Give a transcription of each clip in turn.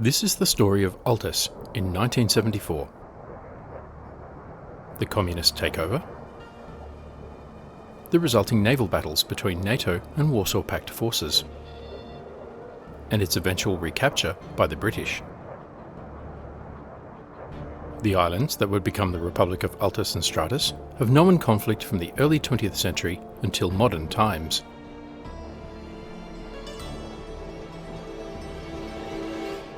This is the story of Altis in 1974. The communist takeover, the resulting naval battles between NATO and Warsaw Pact forces, and its eventual recapture by the British. The islands that would become the Republic of Altis and Stratis have known conflict from the early 20th century until modern times.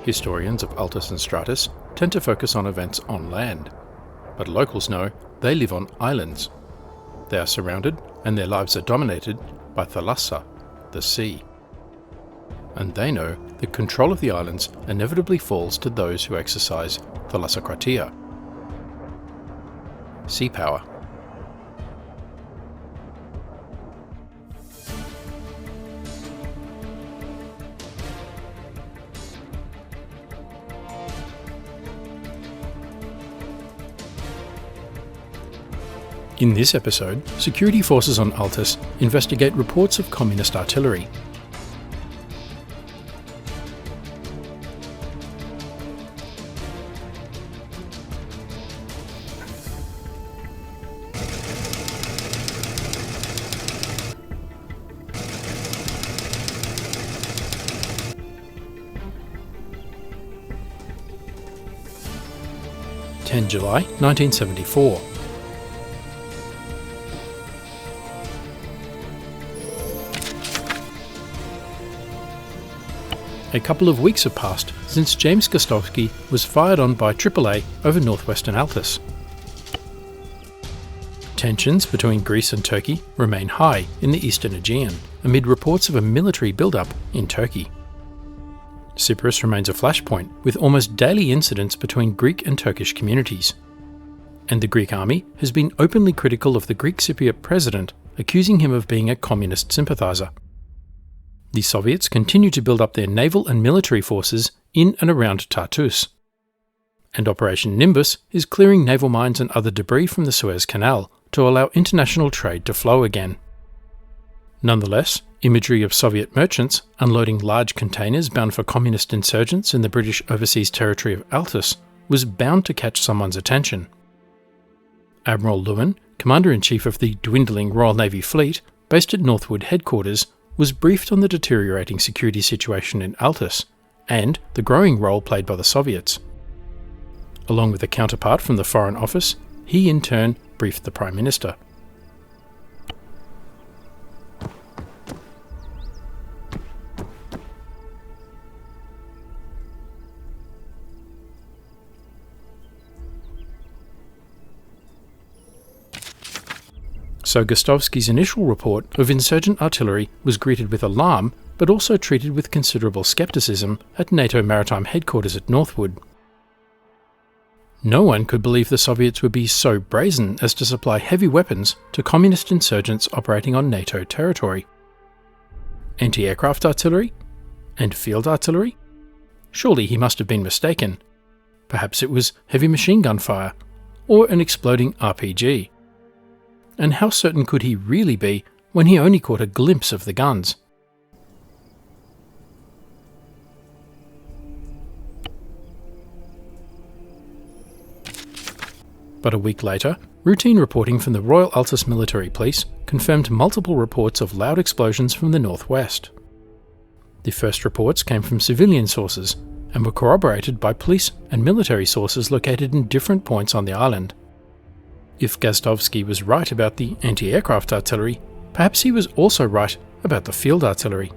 Historians of Altis and Stratis tend to focus on events on land, but locals know they live on islands. They are surrounded and their lives are dominated by thalassa, the sea. And they know that control of the islands inevitably falls to those who exercise thalassocratia, sea power. In this episode, security forces on Altis investigate reports of communist artillery. July 1974. A couple of weeks have passed since James Gostowski was fired on by AAA over northwestern Altis. Tensions between Greece and Turkey remain high in the eastern Aegean, amid reports of a military build-up in Turkey. Cyprus remains a flashpoint, with almost daily incidents between Greek and Turkish communities. And the Greek army has been openly critical of the Greek Cypriot president, accusing him of being a communist sympathiser. The Soviets continue to build up their naval and military forces in and around Tartus. And Operation Nimbus is clearing naval mines and other debris from the Suez Canal to allow international trade to flow again. Nonetheless, imagery of Soviet merchants unloading large containers bound for communist insurgents in the British overseas territory of Altis was bound to catch someone's attention. Admiral Lewin, Commander-in-Chief of the dwindling Royal Navy fleet, based at Northwood Headquarters, was briefed on the deteriorating security situation in Altis and the growing role played by the Soviets. Along with a counterpart from the Foreign Office, he in turn briefed the Prime Minister. So Gostowski's initial report of insurgent artillery was greeted with alarm, but also treated with considerable scepticism at NATO maritime headquarters at Northwood. No one could believe the Soviets would be so brazen as to supply heavy weapons to communist insurgents operating on NATO territory. Anti-aircraft artillery? And field artillery? Surely he must have been mistaken. Perhaps it was heavy machine gun fire, or an exploding RPG. And how certain could he really be when he only caught a glimpse of the guns? But a week later, routine reporting from the Royal Altis Military Police confirmed multiple reports of loud explosions from the northwest. The first reports came from civilian sources and were corroborated by police and military sources located in different points on the island. If Gostowski was right about the anti-aircraft artillery, perhaps he was also right about the field artillery.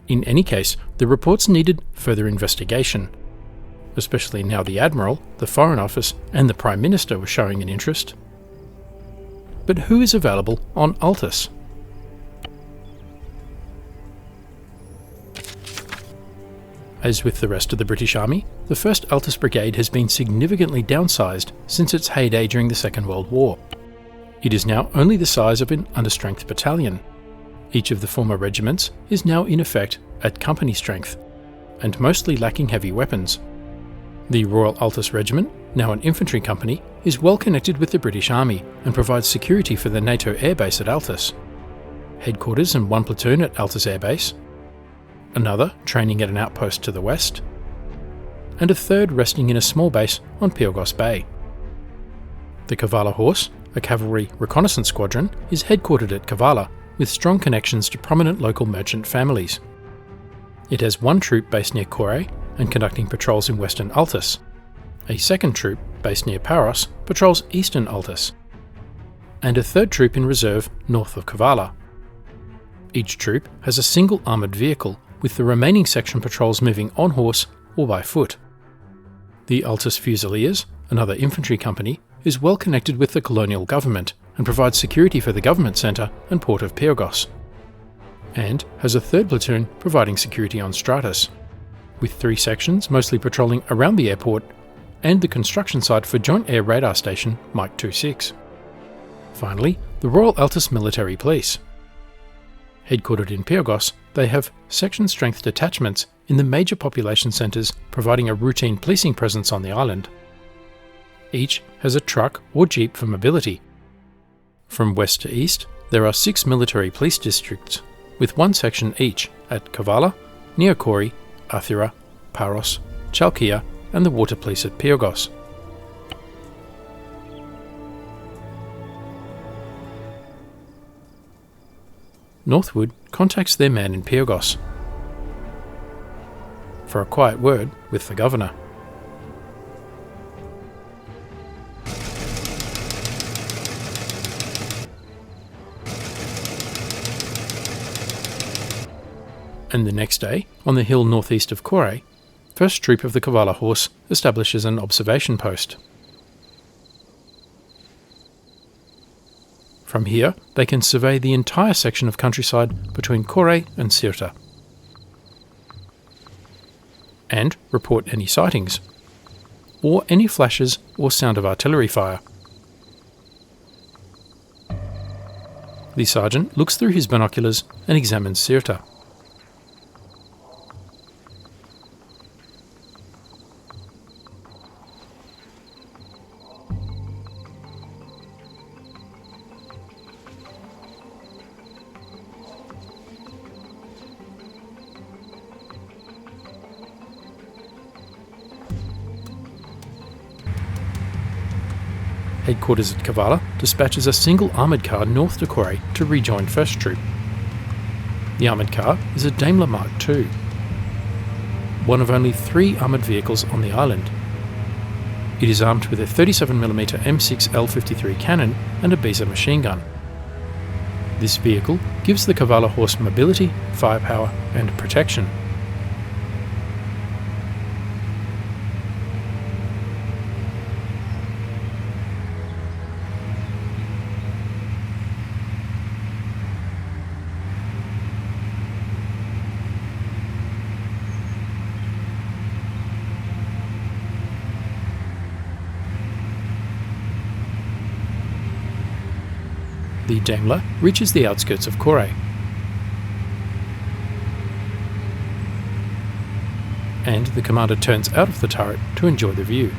In any case, the reports needed further investigation, especially now the Admiral, the Foreign Office and the Prime Minister were showing an interest. But who is available on Altis? As with the rest of the British Army, the 1st Altis Brigade has been significantly downsized since its heyday during the Second World War. It is now only the size of an understrength battalion. Each of the former regiments is now in effect at company strength, and mostly lacking heavy weapons. The Royal Altis Regiment, now an infantry company, is well connected with the British Army and provides security for the NATO airbase at Altis. Headquarters and one platoon at Altis Air Base, another training at an outpost to the west, and a third resting in a small base on Pyrgos Bay. The Kavala Horse, a cavalry reconnaissance squadron, is headquartered at Kavala, with strong connections to prominent local merchant families. It has one troop based near Kore and conducting patrols in western Altis. A second troop, based near Paros, patrols eastern Altis. And a third troop in reserve north of Kavala. Each troop has a single armoured vehicle, with the remaining section patrols moving on horse or by foot. The Altis Fusiliers, another infantry company, is well connected with the colonial government and provides security for the government centre and port of Pyrgos, and has a third platoon providing security on Stratis, with 3 sections mostly patrolling around the airport and the construction site for Joint Air Radar Station Mike 26. Finally, the Royal Altis Military Police. Headquartered in Pyrgos, they have section-strength detachments in the major population centres, providing a routine policing presence on the island. Each has a truck or jeep for mobility. From west to east, there are 6 military police districts, with 1 section each at Kavala, Neokori, Athira, Paros, Chalkia, and the water police at Pyrgos. Northwood contacts their man in Pyrgos for a quiet word with the governor. And the next day, on the hill northeast of Kore, 1st Troop of the Kavala Horse establishes an observation post. From here, they can survey the entire section of countryside between Kore and Sirta, and report any sightings, or any flashes or sound of artillery fire. The sergeant looks through his binoculars and examines Sirta. Headquarters at Kavala dispatches a single armoured car north to Kore to rejoin 1st Troop. The armoured car is a Daimler Mark II, one of only 3 armoured vehicles on the island. It is armed with a 37mm M6 L53 cannon and a Beza machine gun. This vehicle gives the Kavala Horse mobility, firepower, and protection. The Daimler reaches the outskirts of Kore, and the commander turns out of the turret to enjoy the view.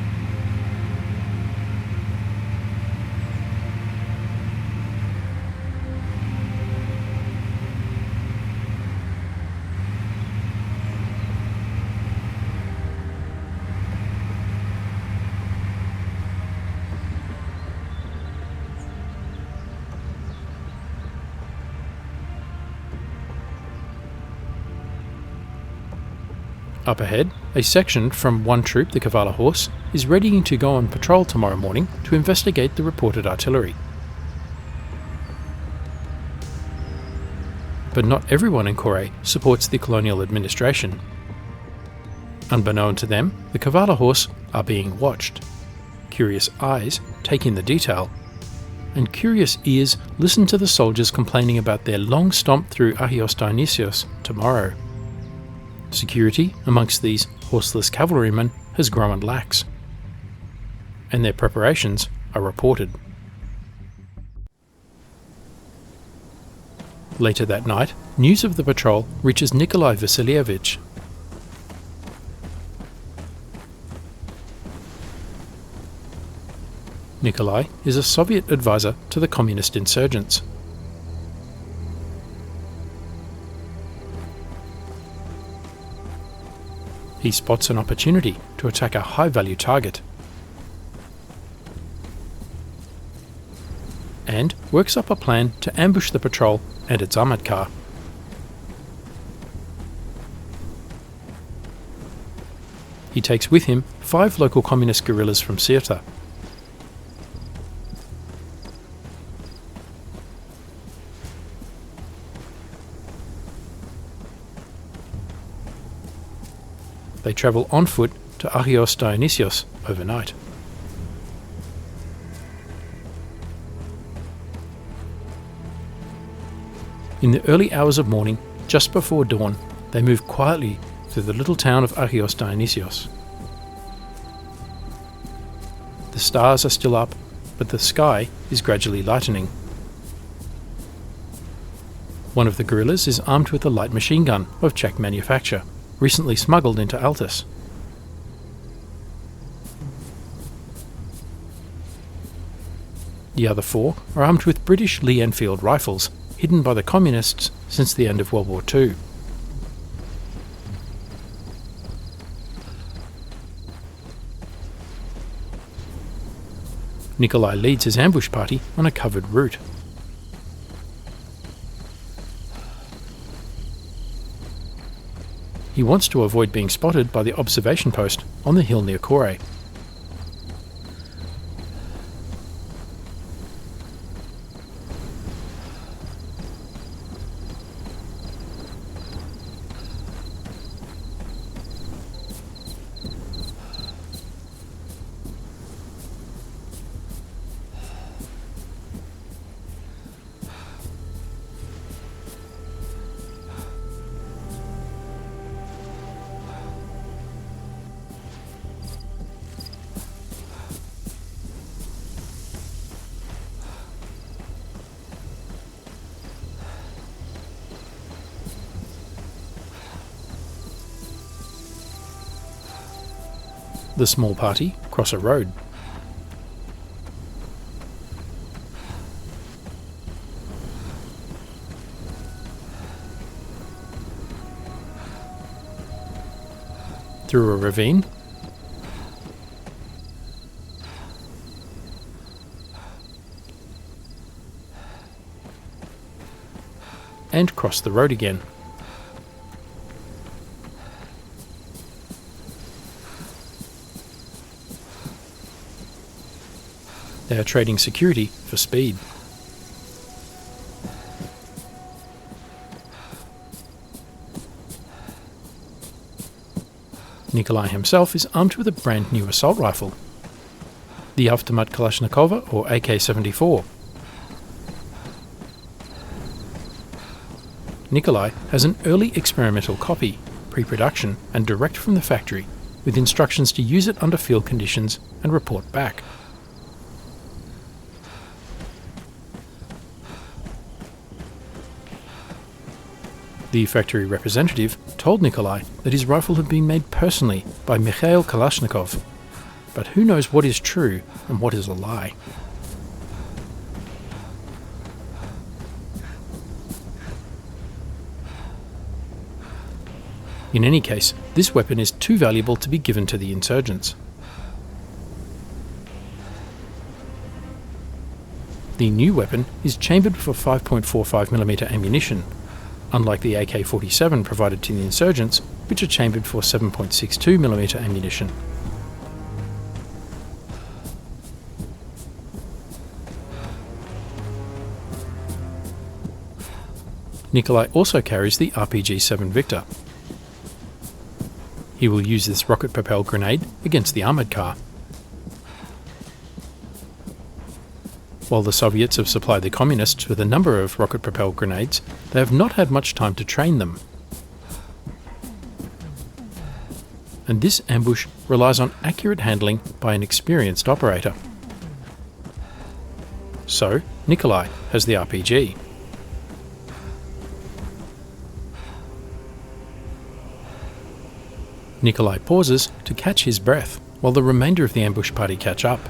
Up ahead, a section from 1 Troop, the Kavala Horse, is readying to go on patrol tomorrow morning to investigate the reported artillery. But not everyone in Kore supports the colonial administration. Unbeknown to them, the Kavala Horse are being watched. Curious eyes take in the detail, and curious ears listen to the soldiers complaining about their long stomp through Agios Dionysios tomorrow. Security amongst these horseless cavalrymen has grown lax, and their preparations are reported. Later that night, news of the patrol reaches Nikolai Vasilievich. Nikolai is a Soviet advisor to the communist insurgents. He spots an opportunity to attack a high-value target and works up a plan to ambush the patrol and its armoured car. He takes with him 5 local communist guerrillas from Sirte. They travel on foot to Agios Dionysios overnight. In the early hours of morning, just before dawn, they move quietly through the little town of Agios Dionysios. The stars are still up, but the sky is gradually lightening. One of the guerrillas is armed with a light machine gun of Czech manufacture, recently smuggled into Altis. The other 4 are armed with British Lee Enfield rifles, hidden by the communists since the end of World War II. Nikolai leads his ambush party on a covered route. He wants to avoid being spotted by the observation post on the hill near Kore. The small party cross a road. Through a ravine, and cross the road again. They are trading security for speed. Nikolai himself is armed with a brand new assault rifle, the Automat Kalashnikova or AK-74. Nikolai has an early experimental copy, pre-production and direct from the factory, with instructions to use it under field conditions and report back. The factory representative told Nikolai that his rifle had been made personally by Mikhail Kalashnikov, but who knows what is true and what is a lie. In any case, this weapon is too valuable to be given to the insurgents. The new weapon is chambered for 5.45mm ammunition, unlike the AK-47 provided to the insurgents, which are chambered for 7.62mm ammunition. Nikolai also carries the RPG-7 Victor. He will use this rocket-propelled grenade against the armoured car. While the Soviets have supplied the Communists with a number of rocket-propelled grenades, they have not had much time to train them. And this ambush relies on accurate handling by an experienced operator. So, Nikolai has the RPG. Nikolai pauses to catch his breath while the remainder of the ambush party catch up.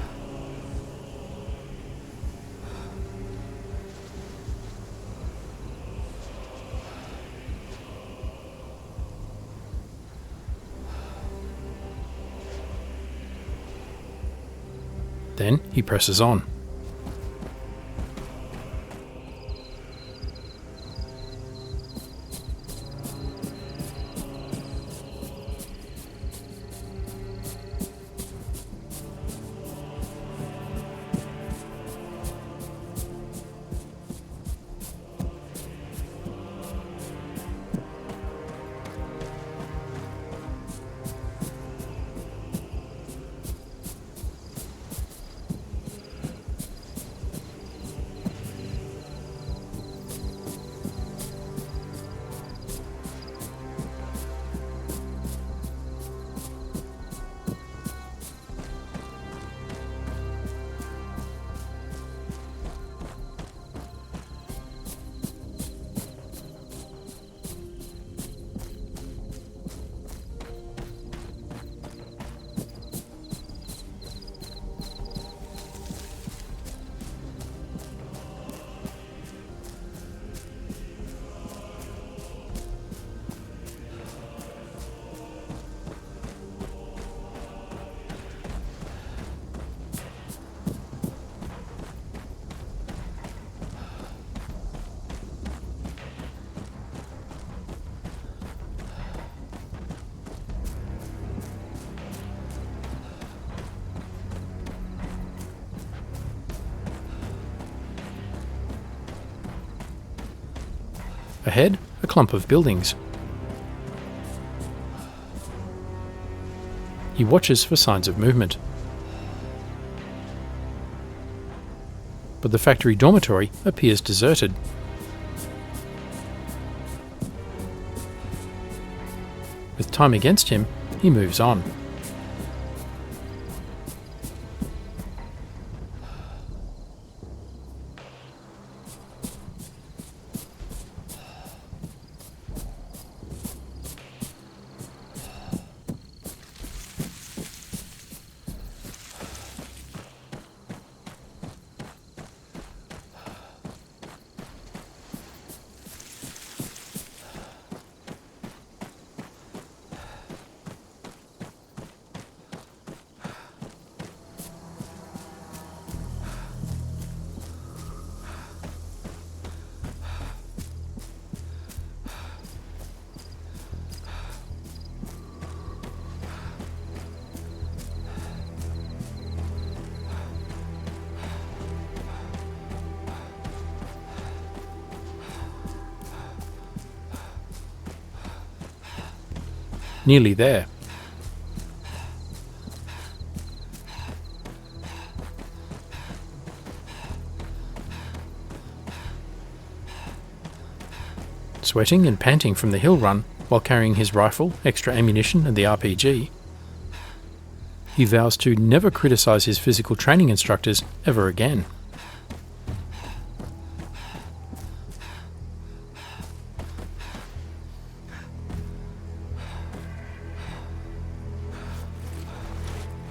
Then he presses on. Ahead, a clump of buildings. He watches for signs of movement. But the factory dormitory appears deserted. With time against him, he moves on. Nearly there. Sweating and panting from the hill run while carrying his rifle, extra ammunition and the RPG, he vows to never criticise his physical training instructors ever again.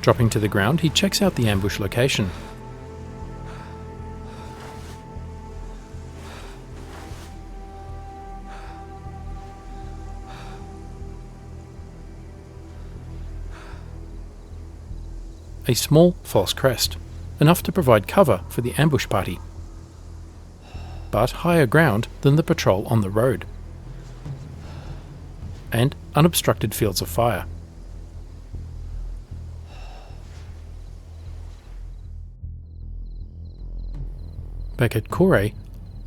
Dropping to the ground, he checks out the ambush location. A small false crest, enough to provide cover for the ambush party, but higher ground than the patrol on the road, and unobstructed fields of fire. Back at Kore,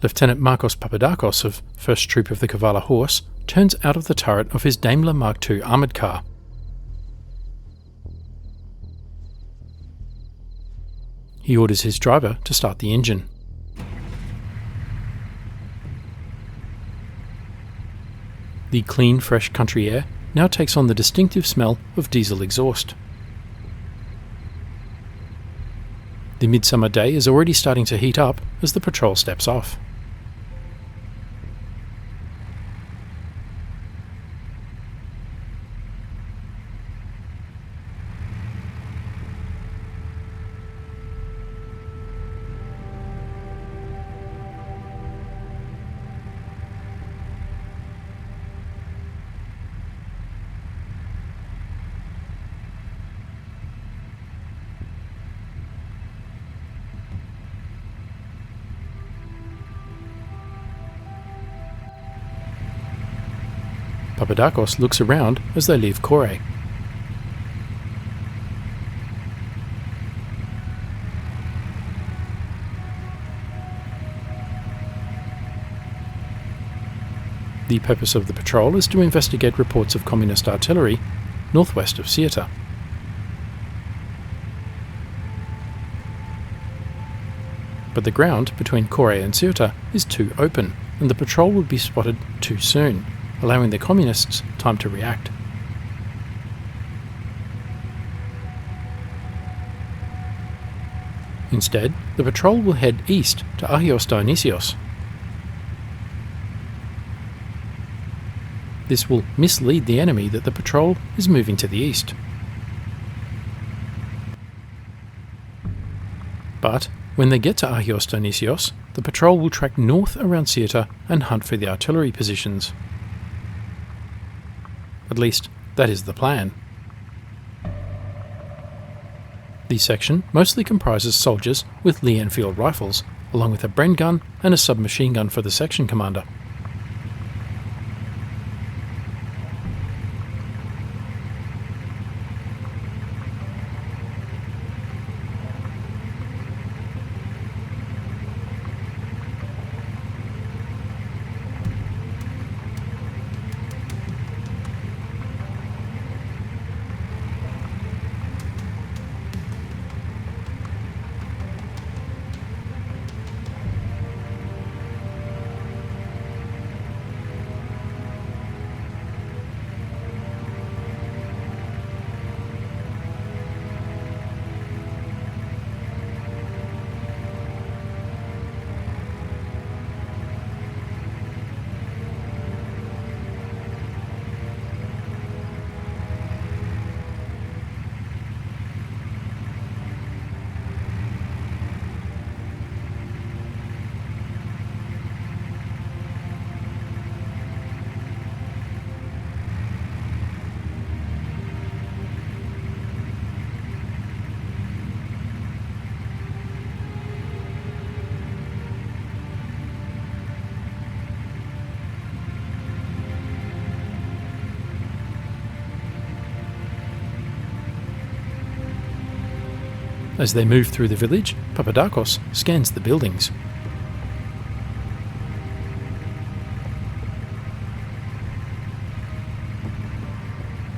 Lieutenant Marcos Papadakos of 1st Troop of the Kavala Horse turns out of the turret of his Daimler Mark II armoured car. He orders his driver to start the engine. The clean, fresh country air now takes on the distinctive smell of diesel exhaust. The midsummer day is already starting to heat up as the patrol steps off. Papadakos looks around as they leave Kore. The purpose of the patrol is to investigate reports of communist artillery northwest of Ceuta. But the ground between Kore and Ceuta is too open, and the patrol would be spotted too soon, allowing the communists time to react. Instead, the patrol will head east to Agios Dionysios. This will mislead the enemy that the patrol is moving to the east. But when they get to Agios Dionysios, the patrol will track north around Ceuta and hunt for the artillery positions. At least, that is the plan. The section mostly comprises soldiers with Lee-Enfield rifles, along with a Bren gun and a submachine gun for the section commander. As they move through the village, Papadakos scans the buildings.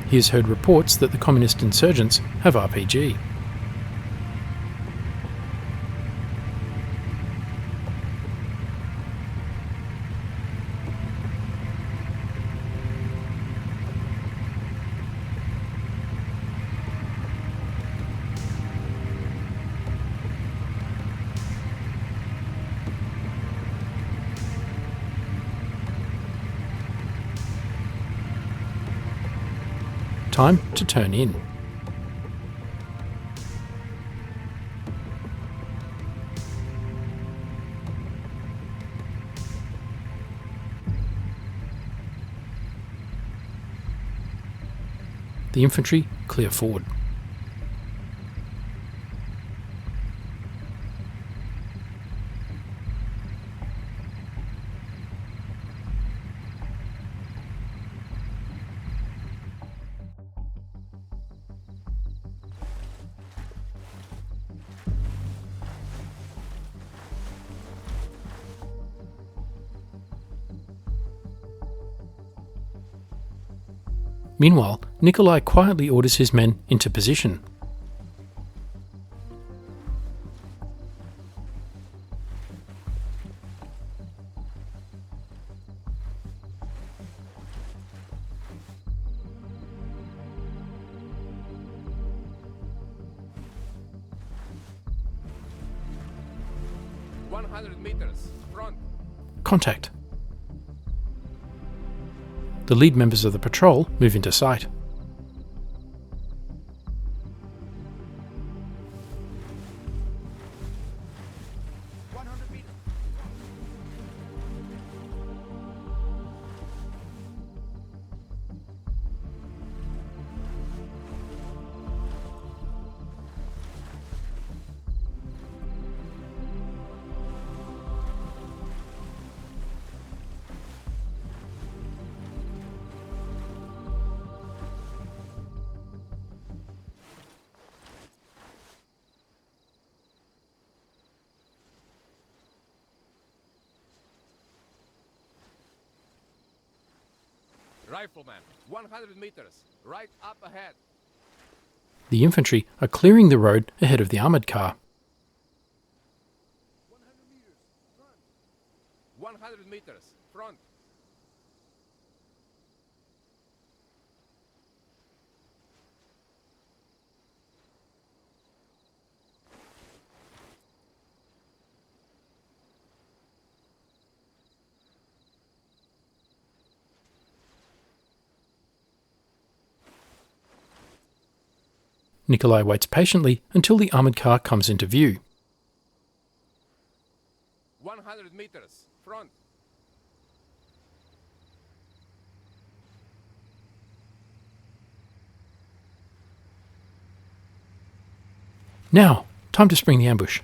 He has heard reports that the communist insurgents have RPG. Time to turn in. The infantry clear forward. Meanwhile, Nikolai quietly orders his men into position. Contact. The lead members of the patrol move into sight. Rifleman, 100 meters, right up ahead. The infantry are clearing the road ahead of the armoured car. 100 meters, front. Nikolai waits patiently until the armoured car comes into view. 100 meters, front. Now, time to spring the ambush.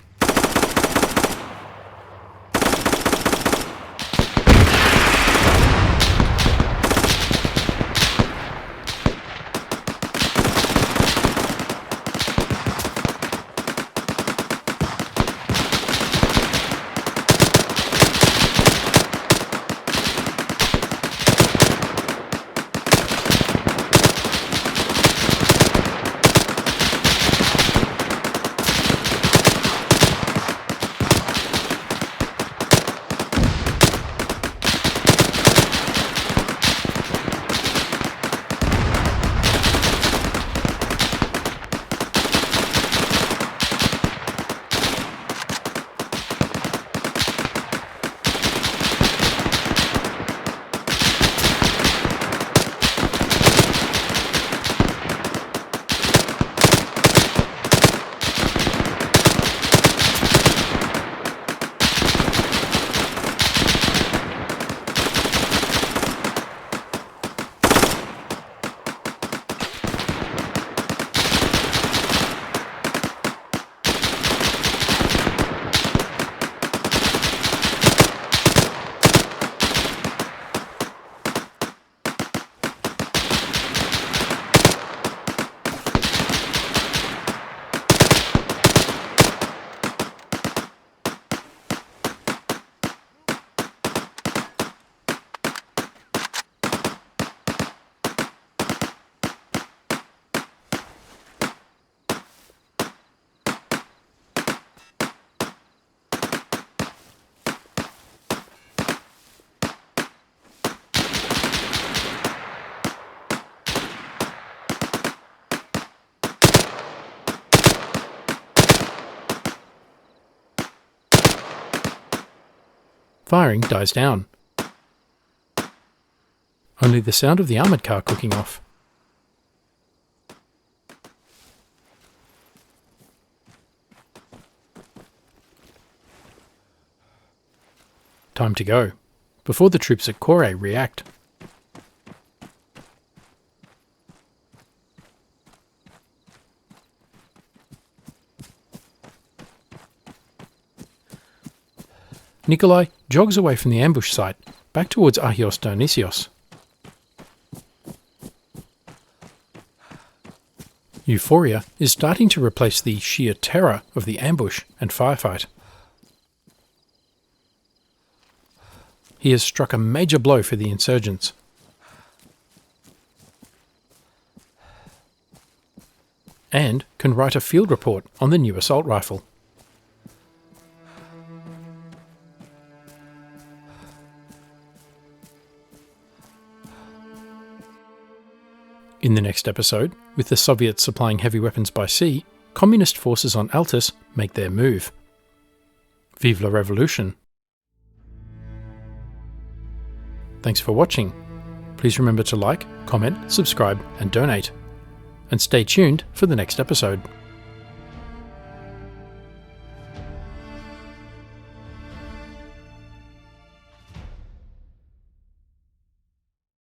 Firing dies down. Only the sound of the armoured car cooking off. Time to go, before the troops at Kore react. Nikolai jogs away from the ambush site, back towards Agios Dionysios. Euphoria is starting to replace the sheer terror of the ambush and firefight. He has struck a major blow for the insurgents. And can write a field report on the new assault rifle. In the next episode, with the Soviets supplying heavy weapons by sea, communist forces on Altis make their move. Vive la Revolution! Thanks for watching. Please remember to like, comment, subscribe and donate. And stay tuned for the next episode.